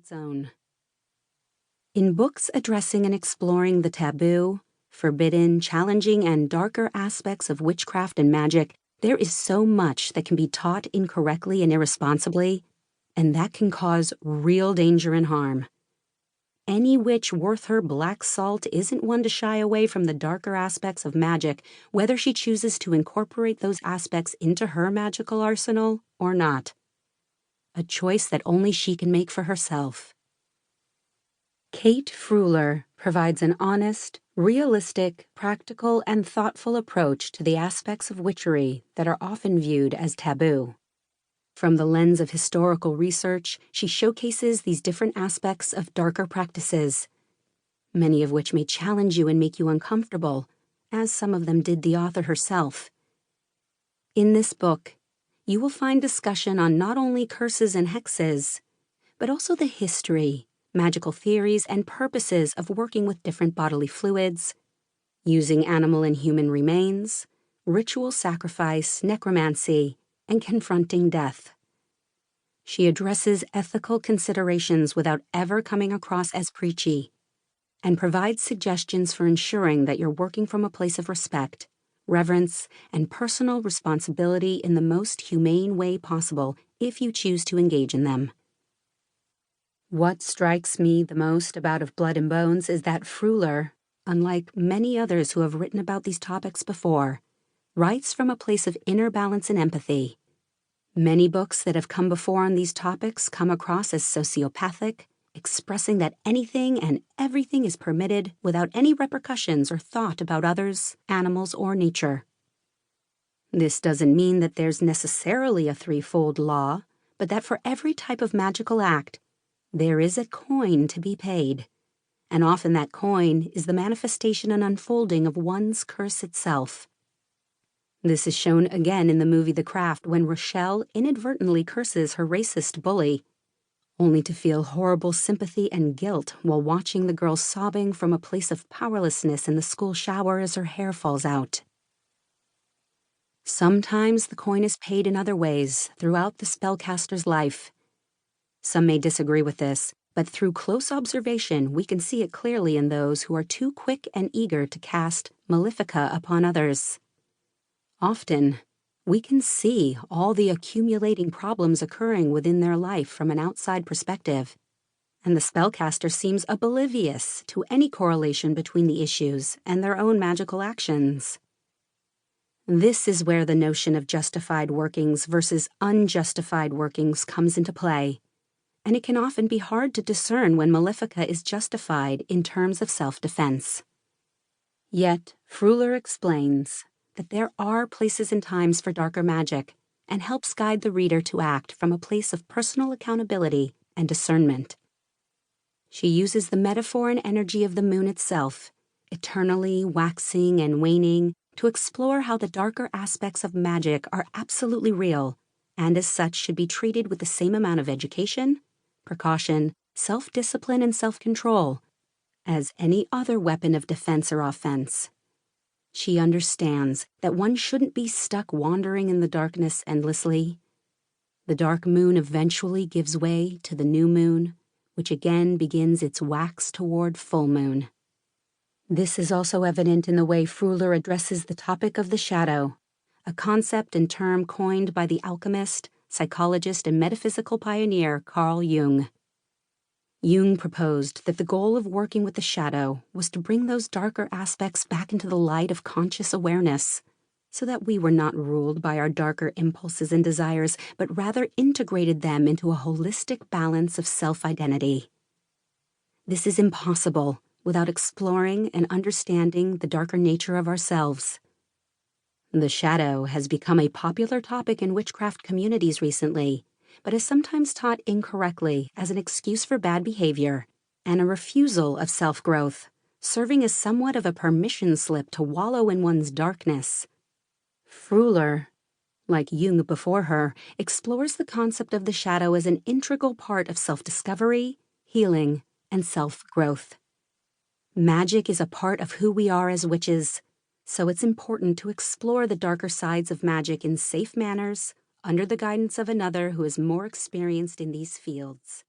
its own. In books addressing and exploring the taboo, forbidden, challenging, and darker aspects of witchcraft and magic, there is so much that can be taught incorrectly and irresponsibly, and that can cause real danger and harm. Any witch worth her black salt isn't one to shy away from the darker aspects of magic, whether she chooses to incorporate those aspects into her magical arsenal or not. A choice that only she can make for herself. Kate Freuler provides an honest, realistic, practical, and thoughtful approach to the aspects of witchery that are often viewed as taboo. From the lens of historical research, she showcases these different aspects of darker practices, many of which may challenge you and make you uncomfortable, as some of them did the author herself. In this book, you will find discussion on not only curses and hexes, but also the history, magical theories, and purposes of working with different bodily fluids, using animal and human remains, ritual sacrifice, necromancy, and confronting death. She addresses ethical considerations without ever coming across as preachy, and provides suggestions for ensuring that you're working from a place of respect, reverence, and personal responsibility in the most humane way possible if you choose to engage in them. What strikes me the most about Of Blood and Bones is that Freuler, unlike many others who have written about these topics before, writes from a place of inner balance and empathy. Many books that have come before on these topics come across as sociopathic, expressing that anything and everything is permitted without any repercussions or thought about others, animals, or nature. This doesn't mean that there's necessarily a threefold law, but that for every type of magical act, there is a coin to be paid, and often that coin is the manifestation and unfolding of one's curse itself. This is shown again in the movie The Craft when Rochelle inadvertently curses her racist bully, only to feel horrible sympathy and guilt while watching the girl sobbing from a place of powerlessness in the school shower as her hair falls out. Sometimes the coin is paid in other ways throughout the spellcaster's life. Some may disagree with this, but through close observation we can see it clearly in those who are too quick and eager to cast malefica upon others. Often, we can see all the accumulating problems occurring within their life from an outside perspective, and the spellcaster seems oblivious to any correlation between the issues and their own magical actions. This is where the notion of justified workings versus unjustified workings comes into play, and it can often be hard to discern when malefica is justified in terms of self-defense. Yet, Freuler explains that there are places and times for darker magic, and helps guide the reader to act from a place of personal accountability and discernment. She uses the metaphor and energy of the moon itself, eternally waxing and waning, to explore how the darker aspects of magic are absolutely real, and as such should be treated with the same amount of education, precaution, self-discipline, and self-control as any other weapon of defense or offense. She understands that one shouldn't be stuck wandering in the darkness endlessly. The dark moon eventually gives way to the new moon, which again begins its wax toward full moon. This is also evident in the way Freuler addresses the topic of the shadow, a concept and term coined by the alchemist, psychologist, and metaphysical pioneer Carl Jung. Jung proposed that the goal of working with the shadow was to bring those darker aspects back into the light of conscious awareness, so that we were not ruled by our darker impulses and desires, but rather integrated them into a holistic balance of self-identity. This is impossible without exploring and understanding the darker nature of ourselves. The shadow has become a popular topic in witchcraft communities recently, but is sometimes taught incorrectly as an excuse for bad behavior and a refusal of self-growth, serving as somewhat of a permission slip to wallow in one's darkness. Freuler, like Jung before her, explores the concept of the shadow as an integral part of self-discovery, healing, and self-growth. Magic is a part of who we are as witches, so it's important to explore the darker sides of magic in safe manners, under the guidance of another who is more experienced in these fields.